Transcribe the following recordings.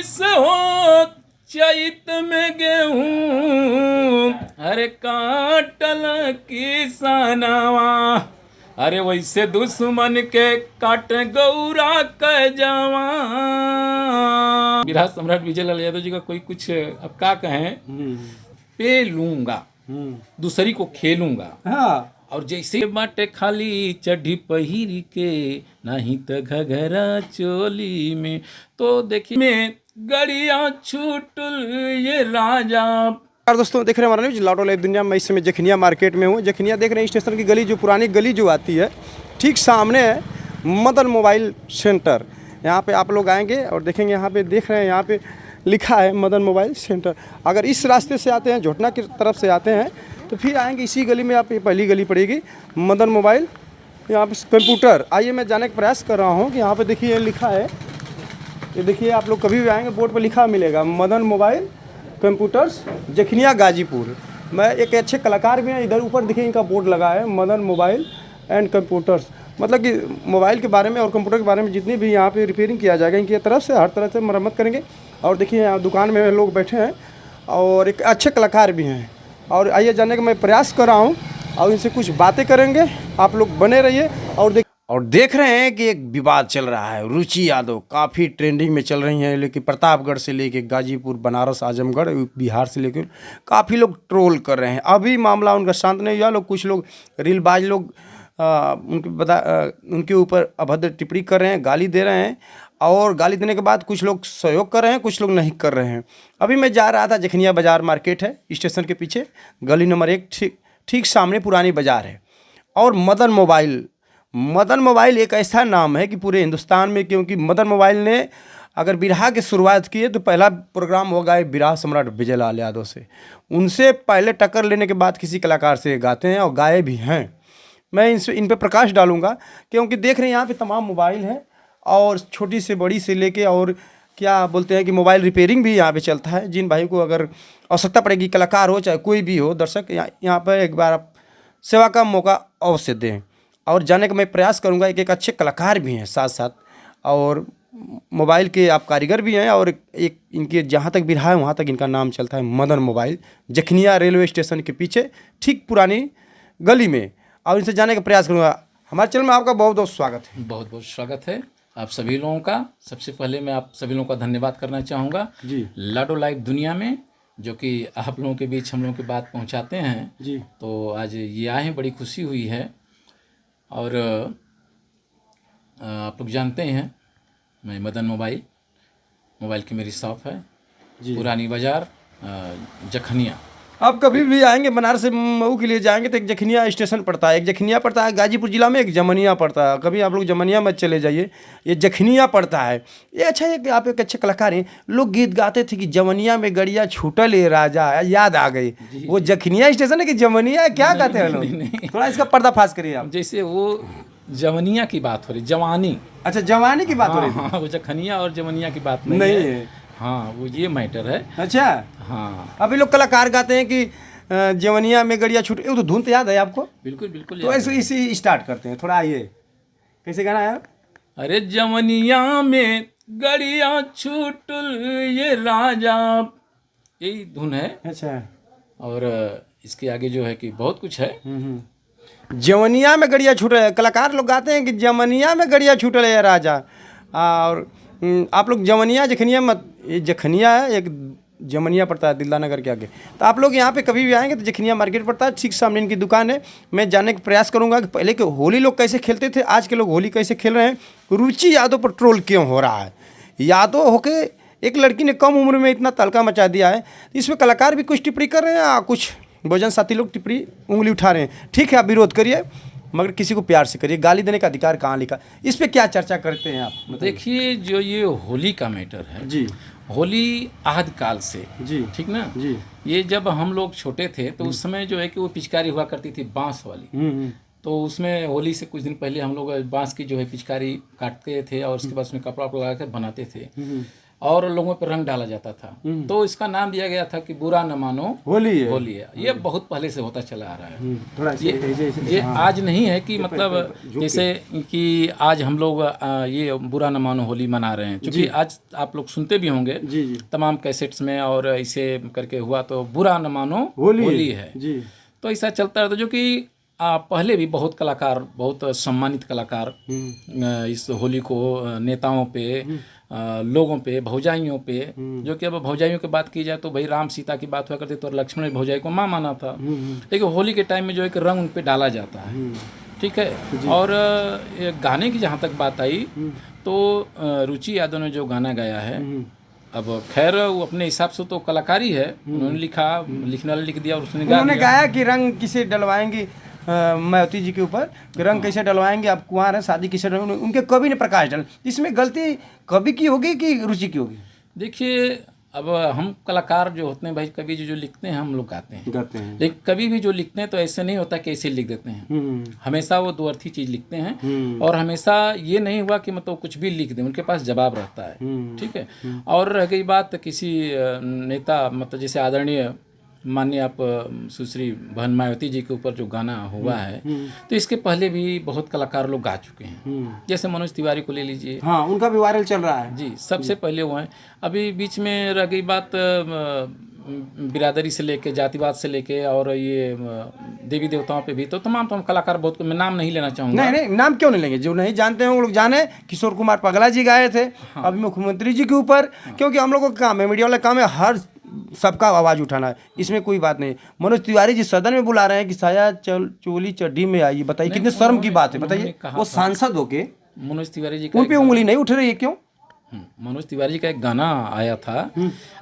जैसे हो चैत में गेहूं अरे काटल किसनवा, अरे वैसे दुश्मन के काट गौरा क जवान। बिरहा सम्राट विजय लाल यादव जी का कोई कुछ अब क्या कहें, पे लूंगा दूसरी को खेलूंगा। हाँ। और जैसे बाटे खाली चढ़ी पहिर के नहीं तो घघरा चोली में, तो देखिए में गड़िया छूटल ये राजा। यार दोस्तों देख रहे हैं हमारा न्यूज लाडो लाइव दुनिया में। इस समय जखनिया मार्केट में हूँ। जखनिया देख रहे हैं स्टेशन की गली, जो पुरानी गली जो आती है ठीक सामने है मदन मोबाइल सेंटर। यहाँ पे आप लोग आएंगे और देखेंगे, यहाँ पे देख रहे हैं यहाँ पे लिखा है मदन मोबाइल सेंटर। अगर इस रास्ते से आते हैं, झोटना की तरफ से आते हैं, तो फिर आएंगे इसी गली में। आप ये पहली गली पड़ेगी मदन मोबाइल। यहाँ पे कंप्यूटर, आइए मैं जाने का प्रयास कर रहा हूँ कि यहाँ पे देखिए लिखा है, ये देखिए आप लोग कभी भी आएंगे बोर्ड पर लिखा मिलेगा मदन मोबाइल कंप्यूटर्स जखनिया गाजीपुर। मैं एक अच्छे कलाकार भी हैं, इधर ऊपर देखिए इनका बोर्ड लगा है मदन मोबाइल एंड कंप्यूटर्स। मतलब कि मोबाइल के बारे में और कंप्यूटर के बारे में जितनी भी यहाँ पे रिपेयरिंग किया जाएगा इनकी तरफ से, हर तरह से मरम्मत करेंगे। और देखिए यहाँ दुकान में लोग बैठे हैं और एक अच्छे कलाकार भी हैं। और आइए जानने का मैं प्रयास कर रहा हूँ और इनसे कुछ बातें करेंगे। आप लोग बने रहिए और देख रहे हैं कि एक विवाद चल रहा है। रुचि यादव काफ़ी ट्रेंडिंग में चल रही हैं, लेकिन प्रतापगढ़ से लेके गाजीपुर, बनारस, आजमगढ़, बिहार से लेकर काफ़ी लोग ट्रोल कर रहे हैं। अभी मामला उनका शांत नहीं हुआ। लोग कुछ लोग रीलबाज लोग उनके ऊपर अभद्र टिप्पणी कर रहे हैं, गाली दे रहे हैं। और गाली देने के बाद कुछ लोग सहयोग कर रहे हैं, कुछ लोग नहीं कर रहे हैं। अभी मैं जा रहा था, जखनिया बाज़ार मार्केट है स्टेशन के पीछे, गली नंबर 1 ठीक सामने पुरानी बाज़ार है। और मदन मोबाइल एक ऐसा नाम है कि पूरे हिंदुस्तान में, क्योंकि मदन मोबाइल ने अगर बिरहा की शुरुआत की है तो पहला प्रोग्राम होगा बिरहा सम्राट विजय लाल यादव से। उनसे पहले टक्कर लेने के बाद किसी कलाकार से गाते हैं और गाए भी हैं। मैं इन पे प्रकाश डालूंगा, क्योंकि देख रहे हैं यहाँ पे तमाम मोबाइल हैं, और छोटी से बड़ी से लेके, और क्या बोलते हैं कि मोबाइल रिपेयरिंग भी यहाँ पे चलता है। जिन भाई को अगर आवश्यकता पड़ेगी, कलाकार हो चाहे कोई भी हो, दर्शक यहाँ पर एक बार आप सेवा का मौका अवश्य दें। और जाने का मैं प्रयास करूंगा। एक अच्छे कलाकार भी हैं साथ साथ, और मोबाइल के आप कारीगर भी हैं। और एक इनके जहाँ तक बिरहा है वहाँ तक इनका नाम चलता है Madan mobile, Jakhania railway station के पीछे ठीक पुरानी गली में। और इनसे जाने का प्रयास करूँगा। हमारे चैनल में आपका बहुत बहुत स्वागत है। बहुत बहुत स्वागत है आप सभी लोगों का। सबसे पहले मैं आप सभी लोगों का धन्यवाद करना चाहूँगा जी, लाडो लाइव दुनिया में, जो कि आप लोगों के बीच हम लोगों की बात पहुँचाते हैं जी। तो आज ये आए हैं, बड़ी खुशी हुई है। और आप लोग जानते हैं मैं मदन मोबाइल की मेरी शॉप है पुरानी बाज़ार जखनिया। आप कभी भी आएंगे बनारस से मऊ के लिए जाएंगे तो एक जखनिया स्टेशन पड़ता है, एक जखनिया पड़ता है गाजीपुर जिला में, एक जमनिया पड़ता है। कभी आप लोग जमनिया मत चले जाइए, ये जखनिया पड़ता है। ये अच्छा है कि आप एक अच्छे कलाकार हैं। लोग गीत गाते थे कि जमनिया में गड़िया छूटल ये राजा, याद आ गई। वो जखनिया स्टेशन है कि जमनिया, क्या कहते हैं लोग? थोड़ा इसका पर्दाफाश करिए आप। जैसे वो जवनिया की बात हो रही, जवानी। अच्छा, जवानी की बात हो रही है। हाँ, वो जखनिया और जवनिया की बात नहीं है। हाँ, वो ये मैटर है। अच्छा, हाँ। अभी लोग कलाकार गाते हैं कि जवनिया में गड़िया छूट, तो धुन तो याद है आपको? बिल्कुल बिल्कुल। तो ऐसे इसी स्टार्ट करते हैं। थोड़ा आइए, कैसे गाना है? अरे जवनिया में गड़िया छूटल ये राजा, यही धुन है। अच्छा। और इसके आगे जो है कि बहुत कुछ है। जवनिया में गड़िया छूट है, कलाकार लोग गाते हैं कि जवनिया में गड़िया छूट है राजा। और आप लोग जवनिया जखनिया मत, ये जखनिया है, एक जमनिया पड़ता है दिलदार नगर के आगे। तो आप लोग यहाँ पे कभी भी आएंगे तो जखनिया मार्केट पड़ता है, ठीक सामने इनकी दुकान है। मैं जानने का प्रयास करूँगा कि पहले के होली लोग कैसे खेलते थे, आज के लोग होली कैसे खेल रहे हैं। रुचि यादव पर ट्रोल क्यों हो रहा है? यादव होके एक लड़की ने कम उम्र में इतना तलका मचा दिया है। इसमें कलाकार भी कुछ टिप्पणी कर रहे हैं और कुछ भोजन साथी लोग टिप्पणी उंगली उठा रहे हैं। ठीक है, आप विरोध करिए, मगर किसी को प्यार से करिए। गाली देने का अधिकार कहाँ लिखा? इस पे क्या चर्चा करते हैं आप? देखिए, जो ये होली का मैटर है जी, होली आदिकाल से जी, ठीक ना जी। ये जब हम लोग छोटे थे तो उस समय जो है कि वो पिचकारी हुआ करती थी बांस वाली। तो उसमें होली से कुछ दिन पहले हम लोग बांस की जो है पिचकारी काटते थे और उसके बाद उसमें कपड़ा लगा कर बनाते थे। और लोगों पर रंग डाला जाता था। तो इसका नाम दिया गया था कि बुरा न मानो होली है। होली है। ये बहुत पहले से होता चला आ रहा है। थोड़ा ये आज नहीं है कि मतलब जैसे कि आज हम लोग ये बुरा न मानो होली मना रहे हैं, क्योंकि आज आप लोग सुनते भी होंगे जी तमाम कैसेट्स में, और इसे करके हुआ तो बुरा न मानो होली है जी। तो ऐसा चलता रहता, जो कि पहले भी बहुत कलाकार, बहुत सम्मानित कलाकार इस होली को नेताओं पे, लोगों पे, भौजाइयों पे, जो कि अब भौजाइयों की बात की जाए तो भाई राम सीता की बात हुआ करती, तो लक्ष्मण भौजाई को माँ माना था, लेकिन होली के टाइम में जो है कि रंग उन पे डाला जाता है। ठीक है। और ये गाने की जहाँ तक बात आई तो रुचि यादव ने जो गाना गाया है, अब खैर वो अपने हिसाब से तो कलाकारी है, उन्होंने लिखा, लिखने वाला लिख दिया और उसने उन्होंने गाया कि रंग किसे डलवाएंगे मायावती जी के ऊपर, कि रंग कैसे डलवाएंगे, आप कुंवार हैं, शादी किसे उनके कवि ने प्रकाश डाल। इसमें गलती कवि की होगी कि रुचि की होगी? देखिए, अब हम कलाकार जो होते हैं भाई, कवि जो लिखते हैं हम लोग गाते हैं, लेकिन कभी भी जो लिखते हैं तो ऐसे नहीं होता कि ऐसे लिख देते हैं। हमेशा वो दो अर्थी चीज़ लिखते हैं, और हमेशा ये नहीं हुआ कि मतलब कुछ भी लिख दें, उनके पास जवाब रहता है। ठीक है। और रह गई बात किसी नेता, मतलब जैसे आदरणीय माननीय आप सुश्री बहन मायावती जी के ऊपर जो गाना हुआ है, तो इसके पहले भी बहुत कलाकार लोग गा चुके हैं, जैसे मनोज तिवारी को ले लीजिए। हाँ, उनका भी वायरल चल रहा है जी, सबसे पहले वो हैं। अभी बीच में रह गई बात बिरादरी से लेके, जातिवाद से लेके, और ये देवी देवताओं पे भी तो तमाम कलाकार बहुत, मैं नाम नहीं लेना चाहूँगा। नहीं, नाम क्यों नहीं लेंगे, जो नहीं जानते हैं वो लोग जाने। किशोर कुमार पगला जी गाए थे अभी मुख्यमंत्री जी के ऊपर, क्योंकि हम लोगों का काम है, मीडिया वाला काम है, हर सबका आवाज़ उठाना है, इसमें कोई बात नहीं। मनोज तिवारी जी सदन में बुला रहे हैं कि साया चोली चड्डी में आइए, बताइए कितने शर्म की बात है, बताइए। वो सांसद होके मनोज तिवारी जी का उन पे उंगली नहीं उठ रही है, क्यों? मनोज तिवारी जी का एक गाना आया था,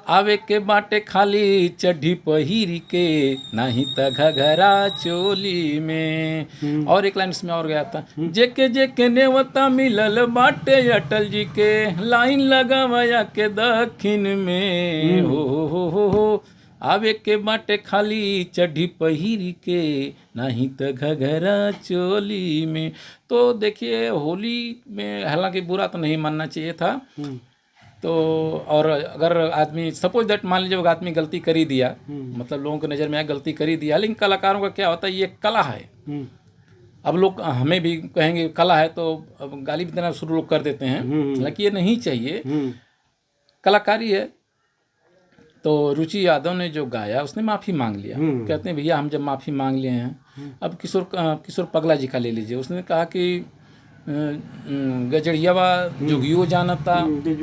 आवे के बाटे खाली चड्ढी पहिरी के, नहीं त घघरा चोली में। और एक लाइन इसमें और गया था, जेके जेके नेवता मिलल बाटे अटल जी के, लाइन लगावया के दक्षिण में। हो आवे के बाटे खाली चड्ढी पहिरी के, नहीं त घघरा चोली में। तो देखिए, होली में हालांकि बुरा तो नहीं मानना चाहिए था, तो और अगर आदमी सपोज दैट मान लीजिए आदमी गलती कर ही दिया, मतलब लोगों की नज़र में आया गलती कर ही दिया, लेकिन कलाकारों का क्या होता है, ये कला है। अब लोग हमें भी कहेंगे कला है, तो अब गाली भी देना शुरू लोग कर देते हैं, हालांकि ये नहीं चाहिए, कलाकारी है। तो रुचि यादव ने जो गाया उसने माफ़ी मांग लिया, कहते हैं भैया हम जब माफ़ी मांग लिए हैं, अब किशोर पगला जी का ले लीजिए, उसने कहा कि गजड़ियावा जोगियो जानता।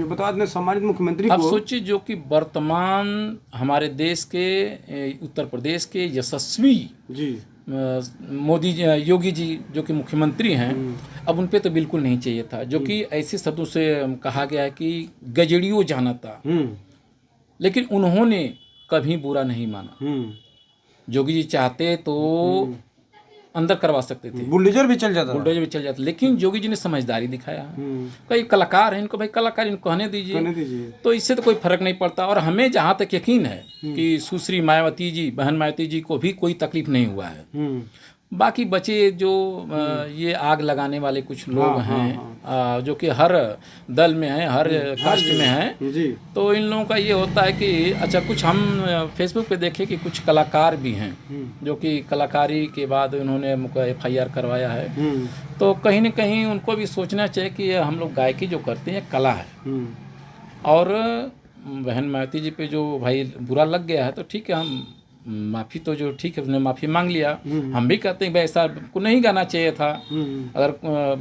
बता दें सम्मानित मुख्यमंत्री अब को। सोचिए, जो कि वर्तमान हमारे देश के उत्तर प्रदेश के यशस्वी जी मोदी जी, योगी जी जो कि मुख्यमंत्री हैं, अब उन पे तो बिल्कुल नहीं चाहिए था, जो कि ऐसे शब्दों से कहा गया है कि गजड़ियो जानता, लेकिन उन्होंने कभी बुरा नहीं माना। जोगी जी चाहते तो अंदर करवा सकते थे, बुलडोजर भी चल जाता, लेकिन जोगी जी ने समझदारी दिखाया। कई कलाकार हैं, इनको भाई कलाकार, इनको कहने दीजिए, तो इससे तो कोई फर्क नहीं पड़ता। और हमें जहाँ तक यकीन है कि सुश्री मायावती जी, बहन मायावती जी को भी कोई तकलीफ नहीं हुआ है। बाकी बचे जो ये आग लगाने वाले कुछ लोग हैं, जो कि हर दल में हैं, हर कास्ट में हैं, तो इन लोगों का ये होता है कि अच्छा, कुछ हम फेसबुक पे देखे कि कुछ कलाकार भी हैं जो कि कलाकारी के बाद उन्होंने FIR करवाया है, तो कहीं ना कहीं उनको भी सोचना चाहिए कि हम लोग गायकी जो करते हैं कला है। और बहन मायावती जी पे जो भाई बुरा लग गया है, तो ठीक है, हम माफ़ी तो जो ठीक है, उसने माफ़ी मांग लिया। हम भी कहते हैं भाई ऐसा को नहीं गाना चाहिए था, अगर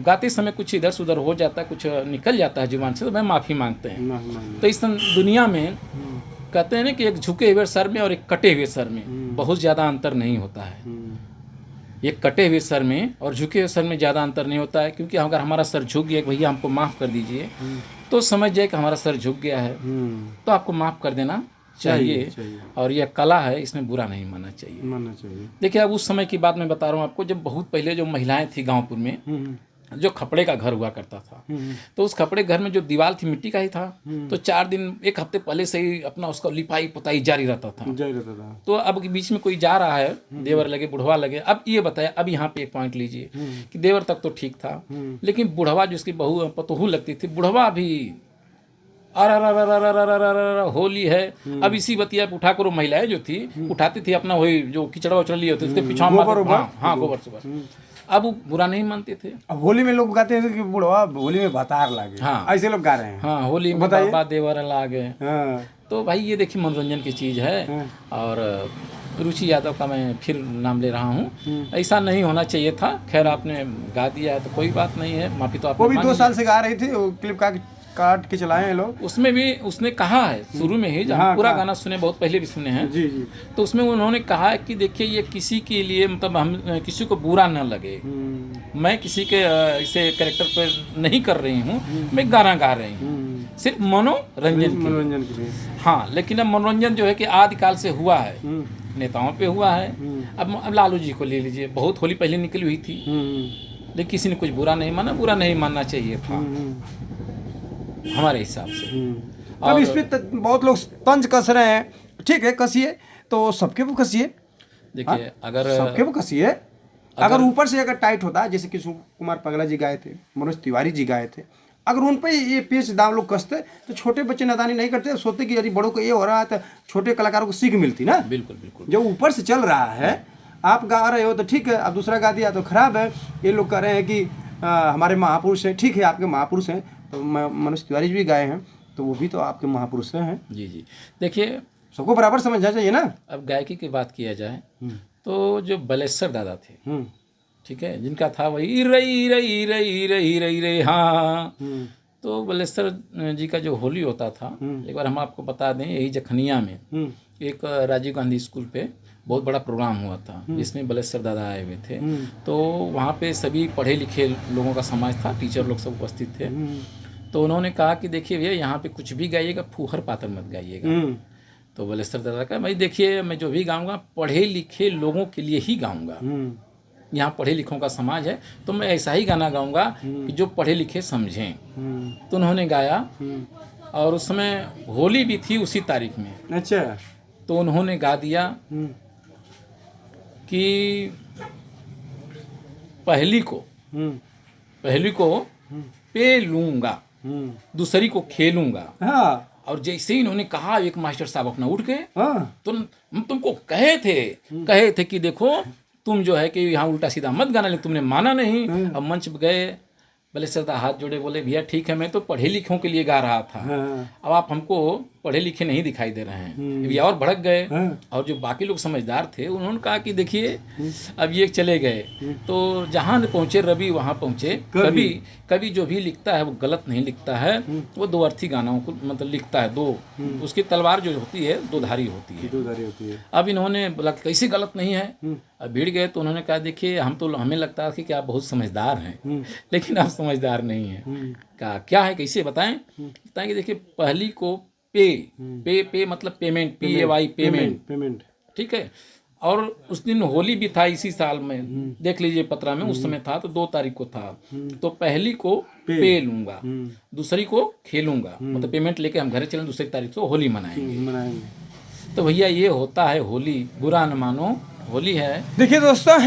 गाते समय कुछ इधर से उधर हो जाता है, कुछ निकल जाता है जुबान से, तो भाई माफ़ी मांगते हैं। तो इस दुनिया में कहते हैं ना कि एक झुके हुए सर में और एक कटे हुए सर में बहुत ज़्यादा अंतर नहीं होता है। एक कटे हुए सर में और झुके हुए सर में ज़्यादा अंतर नहीं होता है, क्योंकि अगर हमारा सर झुक गया, भैया हमको माफ़ कर दीजिए, तो समझ जाए कि हमारा सर झुक गया है, तो आपको माफ़ कर देना चाहिए। और यह कला है, इसमें बुरा नहीं मानना चाहिए। देखिए, अब उस समय की बात मैं बता रहा हूँ आपको, जब बहुत पहले जो महिलाएं थी गांवपुर में, जो खपड़े का घर हुआ करता था, तो उस खपड़े घर में जो दीवार थी मिट्टी का ही था, तो 4 दिन 1 हफ्ते पहले से ही अपना उसका लिपाई पुताई जारी रहता था। तो अब बीच में कोई जा रहा है, देवर लगे बुढ़वा लगे, अब ये बताया, अब यहाँ पे एक पॉइंट लीजिए कि देवर तक तो ठीक था, लेकिन बुढ़वा जो उसकी बहू पतोहू लगती थी, बुढ़वा भी अरे होली है। अब इसी बतिया पे उठा कर वो महिलाएं जो थी उठाती थी अपना वही जो किचड़ा उचड़ा लिए होते उसके पीछे हाँ गोबर सोबर। अब वो बुरा नहीं मानते थे। अब होली में लोग गाते हैं कि बुढ़वा होली में भतार लागे, हाँ ऐसे लोग गा रहे हैं। हाँ होली में बाबा देवर लागे। हाँ। तो भाई ये देखिए मनोरंजन की चीज़ है। और रुचि यादव का मैं फिर नाम ले रहा हूँ, ऐसा नहीं होना चाहिए था। खैर आपने गा दिया है तो कोई बात नहीं है, माफी तो आपने वो भी 2 साल से गा रही थी, वो क्लिप काट के चलाए हैं लोग। उसमें भी उसने कहा है शुरू में ही, जब हाँ, पूरा गाना सुने बहुत पहले भी सुने हैं जी जी। तो उसमें उन्होंने कहा है कि देखिए ये किसी के लिए मतलब हम किसी को बुरा न लगे, मैं किसी के ऐसे कैरेक्टर पर नहीं कर रही हूँ, मैं गाना गा रही हूँ सिर्फ मनोरंजन के लिए। हाँ लेकिन अब मनोरंजन जो है कि आदिकाल से हुआ है, नेताओं पे हुआ है। अब लालू जी को ले लीजिए, बहुत होली पहले निकली हुई थी लेकिन किसी ने कुछ बुरा नहीं माना, बुरा नहीं मानना चाहिए था हमारे हिसाब से। अब इस पे बहुत लोग तंज कस रहे हैं, ठीक है कसिए तो सबके वो कसिए। देखिए अगर सबके वो कसिए, अगर ऊपर से अगर टाइट होता है, जैसे किशोर कुमार पगला जी गाए थे, मनोज तिवारी जी गाए थे, अगर उन पे ये पेच दाम लोग कसते तो छोटे बच्चे नादानी नहीं करते, सोचते कि अरे बड़ों को ये हो रहा है तो छोटे कलाकारों को सीख मिलती ना। बिल्कुल बिल्कुल। जो ऊपर से चल रहा है, आप गा रहे हो तो ठीक है, अब दूसरा गा दिया तो खराब है। ये लोग कह रहे हैं कि हमारे महापुरुष हैं, ठीक है आपके महापुरुष हैं, तो मनोज तिवारी जी भी गाए हैं तो वो भी तो आपके महापुरुष हैं। जी जी। देखिए सबको बराबर समझना चाहिए ना। अब गायकी की बात किया जाए तो जो बलेश्वर दादा थे, ठीक है, जिनका था वही रई रई रई रई रई रई हाँ, तो बलेश्वर जी का जो होली होता था, एक बार हम आपको बता दें, यही जखनिया में एक राजीव गांधी स्कूल पे बहुत बड़ा प्रोग्राम हुआ था जिसमें बलेश्वर दादा आए हुए थे। तो वहाँ पे सभी पढ़े लिखे लोगों का समाज था, टीचर लोग सब उपस्थित थे। तो उन्होंने कहा कि देखिए भैया यहाँ पे कुछ भी गाइएगा, फूहर पातर मत गाइएगा। तो बलेश्वर दादा का भाई देखिए मैं जो भी गाऊंगा पढ़े लिखे लोगों के लिए ही गाऊंगा, यहाँ पढ़े लिखों का समाज है तो मैं ऐसा ही गाना गाऊंगा कि जो पढ़े लिखे समझें। तो उन्होंने गाया और उस समय होली भी थी उसी तारीख में। अच्छा। तो उन्होंने गा दिया कि पहली को पे लूंगा, दूसरी को खेलूंगा। हाँ। और जैसे ही इन्होंने कहा एक मास्टर साहब अपना उठ गए। तो हम तुमको कहे थे कि देखो तुम जो है कि यहाँ उल्टा सीधा मत गाना, लेकिन तुमने माना नहीं। अब मंच पे गए, बलेश्वर दादा हाथ जोड़े बोले भैया ठीक है मैं तो पढ़े लिखों के लिए गा रहा था, अब आप हमको पढ़े लिखे नहीं दिखाई दे रहे हैं। भैया और भड़क गए। और जो बाकी लोग समझदार थे उन्होंने कहा कि देखिए अब ये चले गए तो जहाँ पहुँचे रवि वहाँ पहुँचे। कभी जो भी लिखता है वो गलत नहीं लिखता है, वो दो अर्थी गानों को मतलब लिखता है, दो उसकी तलवार जो होती है दो धारी होती है। अब इन्होंने बोला कैसे गलत नहीं है, अब भीड़ गए तो उन्होंने कहा देखिए हमें लगता है कि आप बहुत समझदार हैं लेकिन आप समझदार नहीं हैं। कहा क्या है कैसे बताएं कि देखिए पहली को पे मतलब पेमेंट, PAY पेमेंट, ठीक है। और उस दिन होली भी था इसी साल में, देख लीजिए पत्रा में उस समय था तो 2 तारीख को था। तो पहली को पे लूंगा, दूसरी को खेलूंगा, मतलब पेमेंट लेके हम घर चलें, दूसरी तारीख को होली मनाएंगे। तो भैया ये होता है होली, बुरा न मानो होली है। देखिए दोस्तों,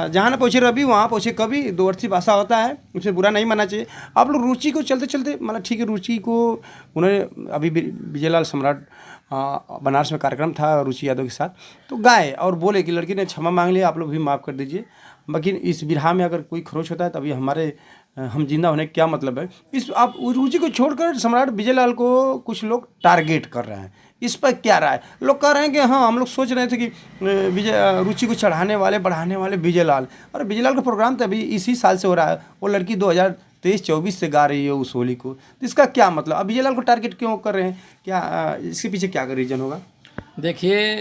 जहाँ ना पहुँचे रवि वहाँ पहुँचे कवि, दो अर्थी भाषा होता है, उसे बुरा नहीं मानना चाहिए। आप लोग रुचि को चलते चलते मतलब ठीक है, रुचि को उन्होंने अभी विजयलाल सम्राट बनारस में कार्यक्रम था रुचि यादव के साथ, तो गाए और बोले कि लड़की ने क्षमा मांग लिया, आप लोग भी माफ़ कर दीजिए। बाकी इस बिरहा में अगर कोई खरोच होता है तभी हमारे हम जिंदा होने का क्या मतलब है। इस आप रुचि को छोड़कर सम्राट विजयलाल को कुछ लोग टारगेट कर रहे हैं, इस पर क्या राय? लोग कह रहे हैं कि हाँ हम लोग सोच रहे थे कि रुचि को चढ़ाने वाले बढ़ाने वाले विजयलाल, और विजयलाल का प्रोग्राम तो अभी इसी साल से हो रहा है, वो लड़की 2023-24 से गा रही है उस होली को, तो इसका क्या मतलब? अब विजयलाल को टारगेट क्यों कर रहे हैं, क्या इसके पीछे क्या रीजन होगा? देखिए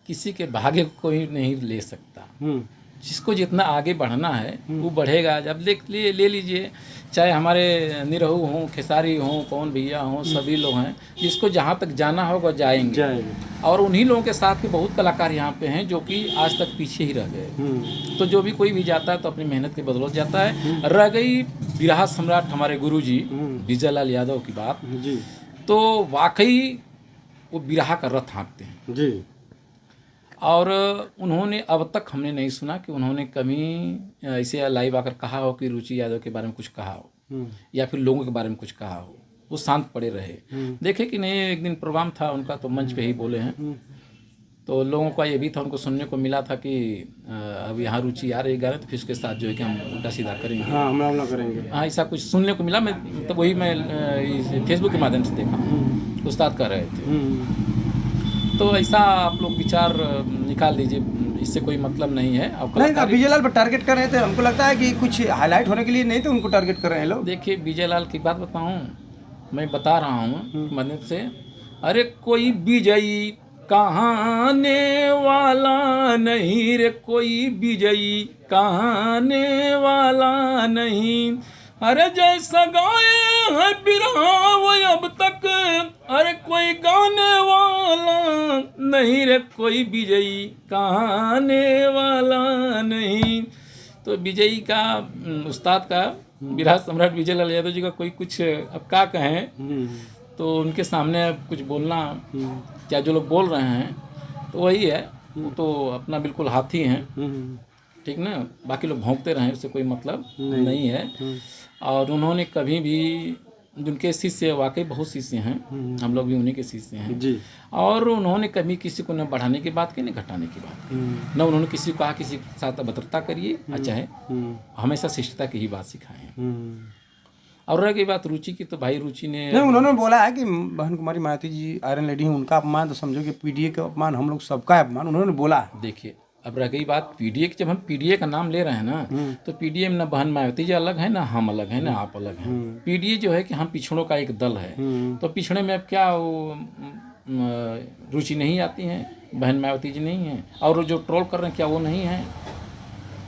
किसी के भाग्य को कोई नहीं ले सकता, जिसको जितना आगे बढ़ना है वो बढ़ेगा। जब ले लीजिए, चाहे हमारे निरहू हों, खेसारी हों, कौन भैया हों, सभी लोग हैं, जिसको जहाँ तक जाना होगा जाएंगे। और उन्हीं लोगों के साथ के बहुत कलाकार यहाँ पे हैं जो कि आज तक पीछे ही रह गए। तो जो भी कोई भी जाता है तो अपनी मेहनत की बदौलत जाता है। रह गई बिरहा सम्राट हमारे गुरुजी विजयलाल यादव की बात, तो वाकई वो बिरहा का रथ हाँकते हैं जी। और उन्होंने अब तक हमने नहीं सुना कि उन्होंने कभी ऐसे लाइव आकर कहा हो कि रुचि यादव के बारे में कुछ कहा हो या फिर लोगों के बारे में कुछ कहा हो। वो शांत पड़े रहे। देखे कि नहीं, एक दिन प्रोग्राम था उनका तो मंच पे ही बोले हैं, तो लोगों का ये भी था, उनको सुनने को मिला था कि अब यहाँ रुचि आ रही गाने, तो फिर उसके साथ जो है कि हम उल्टा सीधा करेंगे, हाँ हमला करेंगे, हाँ ऐसा कुछ सुनने को मिला। मैं तब वही मैं फेसबुक के माध्यम से देखा, उस्ताद कर रहे थे। तो ऐसा आप लोग विचार निकाल दीजिए, इससे कोई मतलब नहीं है। अब नहीं, विजय लाल पर टारगेट कर रहे थे, हमको लगता है कि कुछ हाईलाइट होने के लिए नहीं तो उनको टारगेट कर रहे हैं लोग। देखिए विजय लाल की बात बताऊं, मैं बता रहा हूँ मतलब से, अरे कोई विजयी कहाने वाला नहीं रे, कोई विजयी कहाने वाला नहीं, अरे जैसा गाए है बिरहा वो अब तक, अरे कोई गाने वाला नहीं रे, कोई विजयी कहाने वाला नहीं। तो विजयी का, उस्ताद का, बिरहा सम्राट विजय लाल यादव जी का कोई कुछ अब क्या कहें, तो उनके सामने अब कुछ बोलना, क्या जो लोग बोल रहे हैं तो वही है, वो तो अपना बिल्कुल हाथी हैं, ठीक ना, बाकी लोग भौंकते रहें, उससे कोई मतलब नहीं है। और उन्होंने कभी भी, जिनके शिष्य वाकई बहुत शिष्य हैं, हम लोग भी उन्हीं के शिष्य हैं जी, और उन्होंने कभी किसी को न बढ़ाने की बात की न घटाने की बात की, न उन्होंने किसी को कहा किसी के साथ अभद्रता करिए, अच्छा है, हमेशा शिष्टता की ही बात सिखाए हैं। और रह गई बात रुचि की, तो भाई रुचि ने नहीं, उन्होंने बोला है कि बहन कुमारी मायावती जी आयरन लेडी हैं, उनका अपमान तो समझो कि पीडीए का अपमान, हम लोग सबका है अपमान, उन्होंने बोला है। देखिए अब रह गई बात पीडीए की, जब हम पीडीए का नाम ले रहे हैं ना, तो पीडीए में ना बहन मायावती जी अलग है, ना हम अलग हैं, ना आप अलग हैं। पीडीए जो है कि हम पिछड़ों का एक दल है, तो पिछड़े में अब क्या वो रुचि नहीं आती हैं, बहन मायावती जी नहीं हैं, और जो ट्रोल कर रहे हैं क्या वो नहीं है।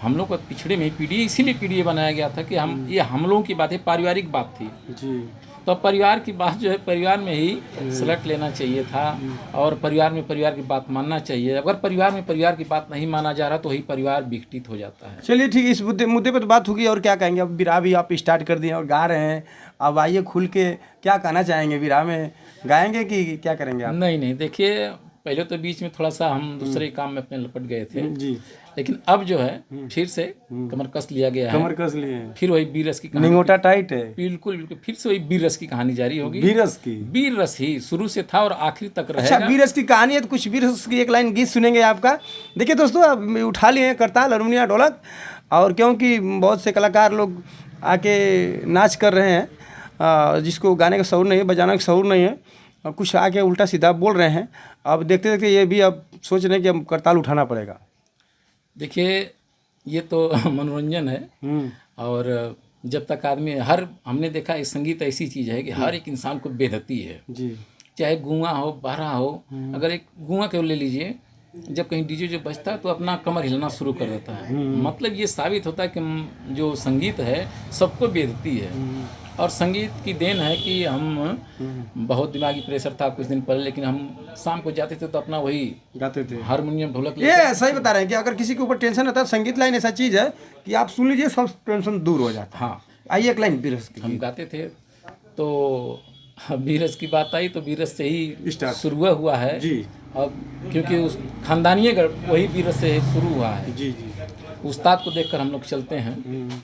हम लोग का पिछड़े में पीडीए इसीलिए पीडीए बनाया गया था कि हम, ये हम लोगों की बात है, पारिवारिक बात थी जी। तो परिवार की बात जो है परिवार में ही सेलेक्ट लेना चाहिए था, और परिवार में परिवार की बात मानना चाहिए। अगर परिवार में परिवार की बात नहीं माना जा रहा तो वही परिवार विघटित हो जाता है। चलिए ठीक है, इस मुद्दे पे तो बात होगी, और क्या कहेंगे, अब विरहा भी आप स्टार्ट कर दिए और गा रहे हैं, अब आइए खुल के क्या कहना चाहेंगे, विरहा में गाएंगे कि क्या करेंगे आप? नहीं, देखिए पहले तो बीच में थोड़ा सा हम दूसरे काम में अपने लपट गए थे जी, लेकिन अब जो है फिर से कमर कस लिया गया है, कमर कस लिए, फिर वही बीरस की कहानी, निंगोटा टाइट है, बिल्कुल फिर से वही बीरस की कहानी जारी होगी। बीरस ही शुरू से था और आखिरी तक रहेगा। अच्छा, बीरस की कहानी है, तो कुछ बीरस की एक लाइन गीत सुनेंगे आपका। देखिए दोस्तों, अब उठा लिए हैं करताल, हारमोनियम, ढोलक, और क्योंकि बहुत से कलाकार लोग आके नाच कर रहे हैं, जिसको गाने का शौर नहीं है, बजाने का शौर नहीं है, और कुछ आके उल्टा सीधा बोल रहे हैं। अब देखते देखते ये भी अब सोच रहे हैं कि अब करताल उठाना पड़ेगा। देखिए ये तो मनोरंजन है, और जब तक आदमी हमने देखा है संगीत ऐसी चीज़ है कि हर एक इंसान को बेधती है जी, चाहे गूंगा हो बहरा हो। अगर एक गूंगा को ले लीजिए, जब कहीं डीजे जो बजता है तो अपना कमर हिलना शुरू कर देता है, मतलब ये साबित होता है कि जो संगीत है सबको बेधती है। और संगीत की देन है कि हम, बहुत दिमागी प्रेशर था कुछ दिन पहले, लेकिन हम शाम को जाते थे तो अपना वही गाते थे, हारमोनियम ढोलक। ये सही बता रहे हैं कि अगर किसी के ऊपर टेंशन रहता है, संगीत लाइन ऐसा चीज़ है कि आप सुन लीजिए सब टेंशन दूर हो जाता है। हाँ, आइए एक लाइन बीरस की हम गाते थे, तो बीरस की बात आई तो बीरस से ही शुरू हुआ है जी। अब क्योंकि उस खानदानी वही बीरस से शुरू हुआ है जी। उस्ताद को देखकर हम लोग चलते हैं।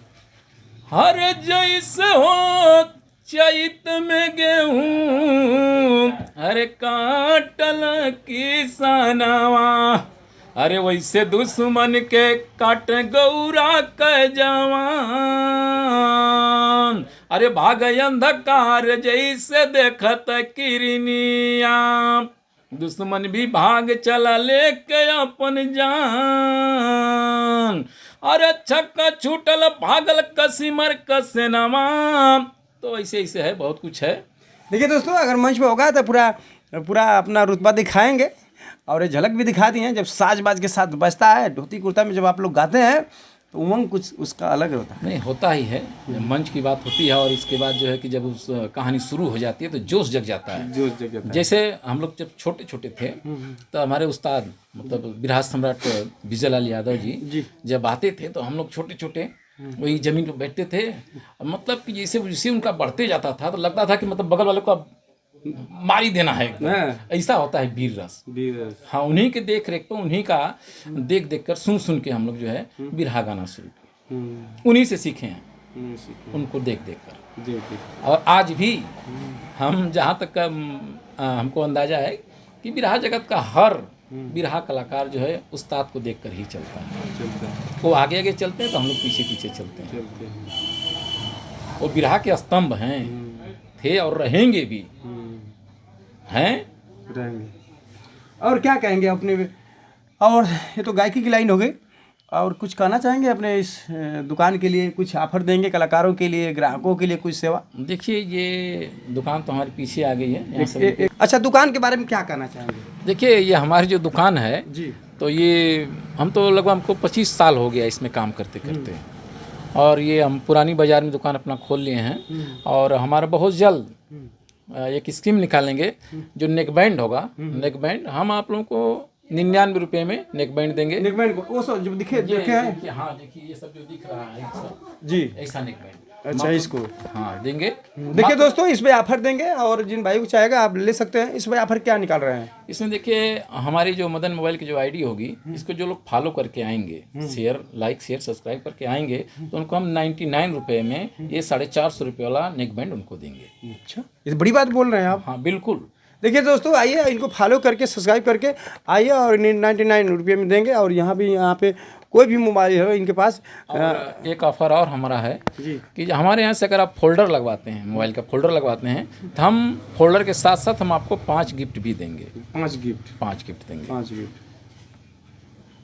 हर जैसे हो चैत में गेहूँ, अरे काटल किसानवा, अरे वैसे दुश्मन के काट गौरा के जवान, अरे भाग अंधकार जैसे देखत किरनिया, दुश्मन भी भाग चला लेके अपन जान, अरे छक्का छूटल भागल कसीमर कसेनवा। तो ऐसे ऐसे है, बहुत कुछ है। देखिए दोस्तों, अगर मंच पे होगा तो पूरा अपना रुतबा दिखाएंगे, और ये झलक भी दिखा दी है। जब साज बाज के साथ बजता है, धोती कुर्ता में जब आप लोग गाते हैं तो उमंग कुछ उसका अलग होता है। नहीं, होता ही है, मंच की बात होती है, और इसके बाद जो है कि जब उस कहानी शुरू हो जाती है तो जोश जग जाता है, जैसे हम लोग जब छोटे छोटे थे तो हमारे उस्ताद मतलब बिरहा सम्राट विजय लाल यादव जी जब आते थे तो हम लोग छोटे छोटे वही जमीन पर बैठते थे, मतलब कि जैसे उनका बढ़ते जाता था तो लगता था कि मतलब बगल वाले को मारी देना है, ऐसा होता है वीर रस। हाँ, उन्हीं के देख रेख पे, उन्हीं का देख कर सुन के हम लोग जो है बिरहा गाना शुरू किया, उन्हीं से सीखे हैं। उनको देख देख कर। और आज भी हम जहाँ तक का हमको अंदाजा है कि बिरहा जगत का हर बिरहा कलाकार जो है उस्ताद को देखकर ही चलता है। वो आगे आगे चलते हैं तो हम लोग पीछे पीछे चलते हैं। वो बिरहा के स्तंभ हैं, थे और रहेंगे भी, हैं रहेंगे। और क्या कहेंगे अपने, और ये तो गायकी की लाइन हो गई, और कुछ कहना चाहेंगे अपने इस दुकान के लिए? कुछ ऑफर देंगे कलाकारों के लिए, ग्राहकों के लिए कुछ सेवा? देखिए, ये दुकान तो हमारे पीछे आ गई है। अच्छा, दुकान के बारे में क्या कहना चाहेंगे? देखिए, ये हमारी जो दुकान है जी, तो ये हम तो लगभग हमको 25 साल हो गया इसमें काम करते करते, और ये हम पुरानी बाज़ार में दुकान अपना खोल लिए हैं। और हमारा बहुत जल्द एक स्कीम निकालेंगे जो नेक बैंड होगा। नेक बैंड हम आप लोगों को 99 रुपये में नेक बैंड देंगे। नेक बैंड को वो सब जो देखे हैं, हाँ देखिए, ये सब जो दिख रहा है सब जी, ऐसा नेक बैंड। अच्छा, इसको हाँ देंगे। देखिए दोस्तों, इस पे ऑफर देंगे और जिन भाई को चाहेगा आप ले सकते हैं। इस पे ऑफर क्या निकाल रहे हैं? इसमें देखिए, हमारी जो मदन मोबाइल की जो आईडी होगी, इसको जो लोग फॉलो करके आएंगे, शेयर लाइक शेयर सब्सक्राइब करके आएंगे, तो उनको हम 99 रुपये में ये 450 रुपये वाला नेक बैंड उनको देंगे। अच्छा, ये बड़ी बात बोल रहे हैं आप। हाँ बिल्कुल। देखिए दोस्तों, आइए, इनको फॉलो करके सब्सक्राइब करके आइए और 99 रुपये में देंगे। और यहाँ पे कोई भी मोबाइल है इनके पास। और एक ऑफर और हमारा है जी, कि हमारे यहाँ से अगर आप फोल्डर लगवाते हैं, मोबाइल का फोल्डर लगवाते हैं, तो हम फोल्डर के साथ साथ हम आपको 5 गिफ्ट भी देंगे। 5 गिफ्ट? 5 गिफ्ट देंगे। 5 गिफ्ट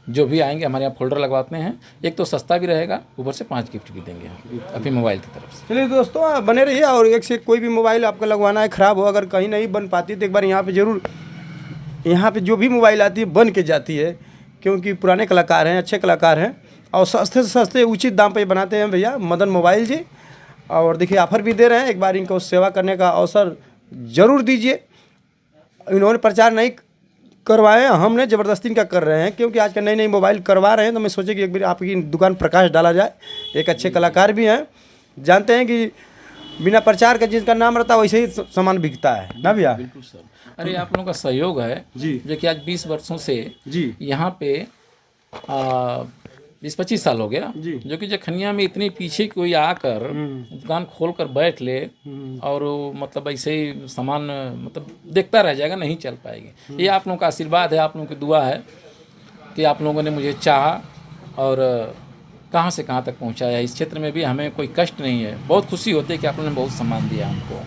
जो भी आएंगे हमारे यहाँ फोल्डर लगवाते हैं, एक तो सस्ता भी रहेगा, ऊपर से 5 गिफ्ट भी देंगे हम अपनी मोबाइल की तरफ से। चलिए दोस्तों, आप बने रहिए। और एक से कोई भी मोबाइल आपका लगवाना है, ख़राब हो, अगर कहीं नहीं बन पाती तो एक बार यहाँ पे ज़रूर, यहाँ पे जो भी मोबाइल आती है बन के जाती है, क्योंकि पुराने कलाकार हैं, अच्छे कलाकार हैं, और सस्ते से सस्ते उचित दाम पे बनाते हैं भैया मदन मोबाइल जी। और देखिए, ऑफर भी दे रहे हैं, एक बार इनको सेवा करने का अवसर ज़रूर दीजिए। इन्होंने प्रचार नहीं करवाए, हमने ज़बरदस्ती इनका कर रहे हैं, क्योंकि आजकल नई नई मोबाइल करवा रहे हैं, तो मैं सोचे कि एक बार आपकी दुकान प्रकाश डाला जाए। एक अच्छे कलाकार भी हैं, जानते हैं कि बिना प्रचार का जिसका नाम रहता है वैसे ही सामान बिकता है ना भैया? बिल्कुल सर। अरे आप लोगों का सहयोग है जी, जो कि आज 20 वर्षों से जी, यहाँ पे 20-25 साल हो गया जी, जो कि जखनिया में इतनी पीछे कोई आकर दुकान खोल कर बैठ ले और वो मतलब ऐसे ही सामान मतलब देखता रह जाएगा, नहीं चल पाएगी। ये आप लोगों का आशीर्वाद है, आप लोगों की दुआ है कि आप लोगों ने मुझे चाहा और कहाँ से कहाँ तक पहुँचाया। इस क्षेत्र में भी हमें कोई कष्ट नहीं है, बहुत खुशी होती है कि आप लोगों ने बहुत सम्मान दिया हमको।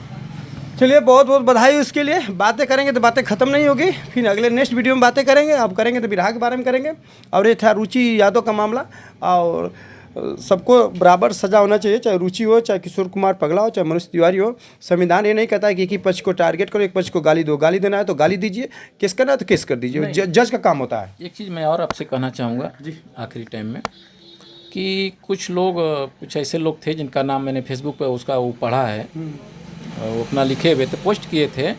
चलिए, बहुत बहुत बधाई उसके लिए। बातें करेंगे तो बातें ख़त्म नहीं होगी, फिर अगले नेक्स्ट वीडियो में बातें करेंगे। अब करेंगे तो बिरहा के बारे में करेंगे। और ये था रुचि यादव का मामला। और सबको बराबर सजा होना चाहिए, चाहे रुचि हो, चाहे किशोर कुमार पगला हो, चाहे मनुष्य तिवारी हो। संविधान ये नहीं कहता है कि एक ही पक्ष को टारगेट करो, एक पक्ष को गाली दो। गाली देना है तो गाली दीजिए, केस करना है तो केस कर दीजिए, जज का काम होता है। एक चीज़ मैं और आपसे कहना चाहूँगा जी आखिरी टाइम में, कि कुछ लोग, कुछ ऐसे लोग थे जिनका नाम मैंने फेसबुक पे उसका वो पढ़ा है, वो अपना लिखे हुए थे, पोस्ट किए थे,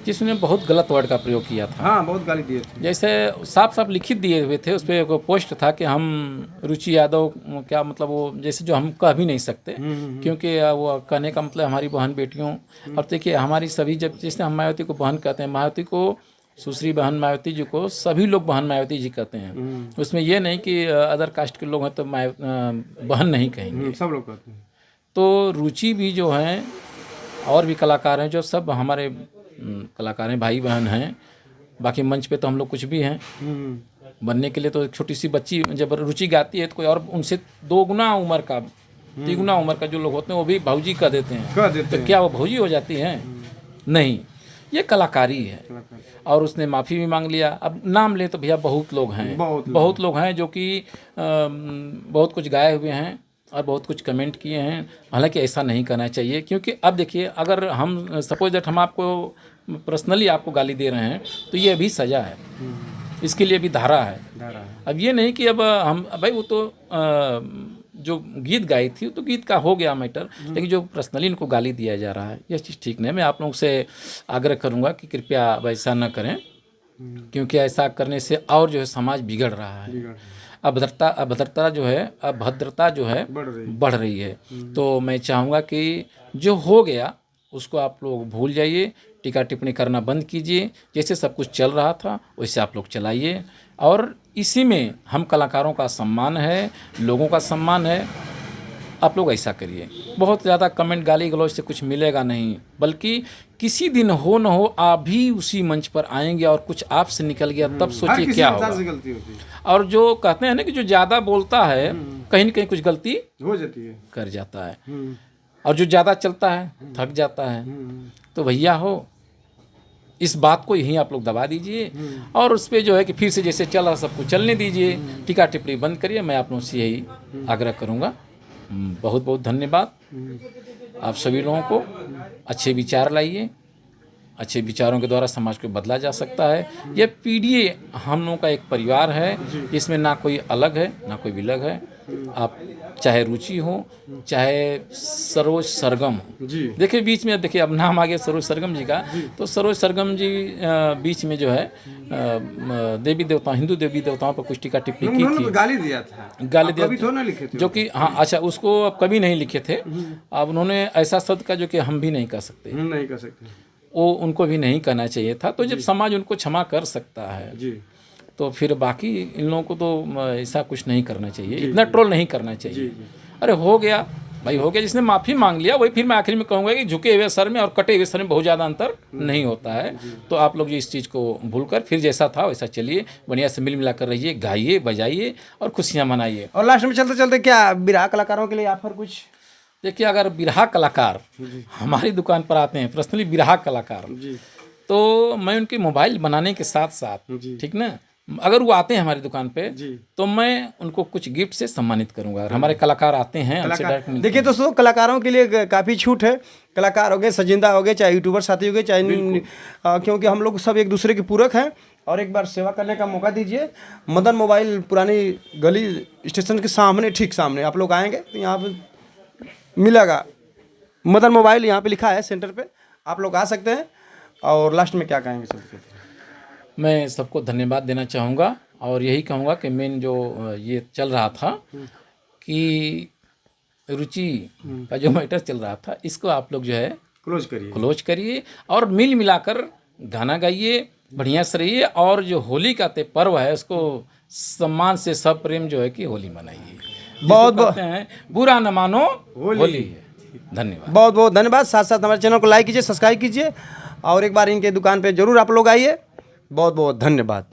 जिसमें बहुत गलत वर्ड का प्रयोग किया था। हाँ, बहुत गाली दिए थे। जैसे साफ साफ लिखित दिए हुए थे, उस पर एक पोस्ट था कि हम रुचि यादव, क्या मतलब वो जैसे जो हम कह भी नहीं सकते, क्योंकि वो कहने का मतलब हमारी बहन बेटियों। और देखिए, हमारी सभी, जब जैसे हम मायावती को बहन कहते हैं, मायावती को, सुश्री बहन मायावती जी को सभी लोग बहन मायावती जी कहते हैं। उसमें ये नहीं कि अदर कास्ट के लोग हैं तो बहन नहीं कहेंगे, सब लोग कहते हैं। तो रुचि भी जो हैं और भी कलाकार हैं, जो सब हमारे कलाकार हैं, भाई बहन हैं। बाकी मंच पे तो हम लोग कुछ भी हैं बनने के लिए। तो एक छोटी सी बच्ची जब रुचि गाती है तो कोई और उनसे 2 गुना उम्र का, 3 गुना उम्र का जो लोग होते हैं वो भी भौजी कह देते हैं। तो क्या वो भौजी हो जाती हैं? नहीं, ये कलाकारी है। और उसने माफ़ी भी मांग लिया। अब नाम ले तो भैया बहुत लोग हैं, बहुत लोग हैं जो कि बहुत कुछ गाए हुए हैं और बहुत कुछ कमेंट किए हैं। हालांकि ऐसा नहीं करना चाहिए, क्योंकि अब देखिए, अगर हम सपोज दैट हम आपको पर्सनली आपको गाली दे रहे हैं तो ये अभी सज़ा है, इसके लिए भी धारा है। अब ये नहीं कि अब हम भाई वो तो जो गीत गाई थी तो गीत का हो गया मैटर, लेकिन जो पर्सनली इनको गाली दिया जा रहा है ये चीज़ ठीक नहीं है। मैं आप लोगों से आग्रह करूँगा कि कृपया अब ऐसा न करें, क्योंकि ऐसा करने से और जो है समाज बिगड़ रहा है। अभद्रता जो है बढ़ रही है। तो मैं चाहूँगा कि जो हो गया उसको आप लोग भूल जाइए, टीका टिप्पणी करना बंद कीजिए। जैसे सब कुछ चल रहा था वैसे आप लोग चलाइए, और इसी में हम कलाकारों का सम्मान है, लोगों का सम्मान है। आप लोग ऐसा करिए, बहुत ज़्यादा कमेंट गाली गलौज से कुछ मिलेगा नहीं, बल्कि किसी दिन हो न हो आप भी उसी मंच पर आएंगे और कुछ आपसे निकल गया तब सोचिए क्या होगा। और जो कहते हैं ना कि जो ज़्यादा बोलता है कहीं न कहीं कुछ गलती हो जाती है, कर जाता है, और जो ज़्यादा चलता है थक जाता है। तो भैया हो, इस बात को यहीं आप लोग दबा दीजिए और उस पर जो है कि फिर से जैसे चल रहा सबको चलने दीजिए, टीका टिप्पणी बंद करिए। मैं आप लोगों से यही आग्रह करूँगा। बहुत बहुत धन्यवाद। आप सभी लोगों को अच्छे विचार लाइए, अच्छे विचारों के द्वारा समाज को बदला जा सकता है। ये पीढ़ी हम लोगों का एक परिवार है, इसमें ना कोई अलग है ना कोई विलग है। आप चाहे रुचि हो चाहे सरोज सरगम हो, देखिए बीच में देखिए अब नाम आ गया सरोज सरगम जी का, तो सरोज सरगम जी बीच में जो है देवी देवता हिंदू देवी देवताओं पर कुछ टीका टिप्पणी की थी, गाली दिया था, गाली दिया जो कि हाँ अच्छा उसको अब कभी नहीं लिखे थे। अब उन्होंने ऐसा शब्द का जो कि हम भी नहीं कर सकते, वो उनको भी नहीं कहना चाहिए था। तो जब समाज उनको क्षमा कर सकता है तो फिर बाकी इन लोगों को तो ऐसा कुछ नहीं करना चाहिए, इतना ट्रोल नहीं करना चाहिए। अरे हो गया भाई, हो गया, जिसने माफ़ी मांग लिया वही। फिर मैं आखिर में कहूँगा कि झुके हुए सर में और कटे हुए सर में बहुत ज़्यादा अंतर नहीं होता है। तो आप लोग जो इस चीज़ को भूलकर फिर जैसा था वैसा चलिए, बढ़िया से मिल मिला कर रहिए, गाइए बजाइए और खुशियाँ मनाइए। और लास्ट में चलते चलते क्या बिरहा कलाकारों के लिए ऑफर कुछ? देखिए, अगर बिरहा कलाकार हमारी दुकान पर आते हैं, पर्सनली बिरहा कलाकार, तो मैं उनके मोबाइल बनाने के साथ साथ, ठीक ना, अगर वो आते हैं हमारी दुकान पे तो मैं उनको कुछ गिफ्ट से सम्मानित करूंगा। अगर हमारे कलाकार आते हैं हमसे डायरेक्ट मिलते हैं। देखिए दोस्तों, कलाकारों के लिए काफ़ी छूट है। कलाकार हो गए, सजिंदा हो गए, चाहे यूट्यूबर साथी हो गए, चाहे क्योंकि हम लोग सब एक दूसरे के पूरक हैं। और एक बार सेवा करने का मौका दीजिए। मदन मोबाइल पुरानी गली स्टेशन के सामने, ठीक सामने आप लोग आएंगे तो यहाँ पर मिलेगा मदन मोबाइल, यहाँ पे लिखा है सेंटर पे, आप लोग आ सकते हैं। और लास्ट में क्या कहेंगे सर? मैं सबको धन्यवाद देना चाहूँगा और यही कहूँगा कि मेन जो ये चल रहा था कि रुचि का जो मैटर चल रहा था, इसको आप लोग जो है क्लोज करिए और मिल मिलाकर गाना गाइए, बढ़िया से रहिए। और जो होली का पर्व है उसको सम्मान से सब प्रेम जो है कि होली मनाइए। बहुत कहते हैं बुरा न मानो होली है। धन्यवाद, बहुत बहुत धन्यवाद। साथ साथ हमारे चैनल को लाइक कीजिए, सब्सक्राइब कीजिए और एक बार इनके दुकान पे जरूर आप लोग आइए। बहुत बहुत धन्यवाद।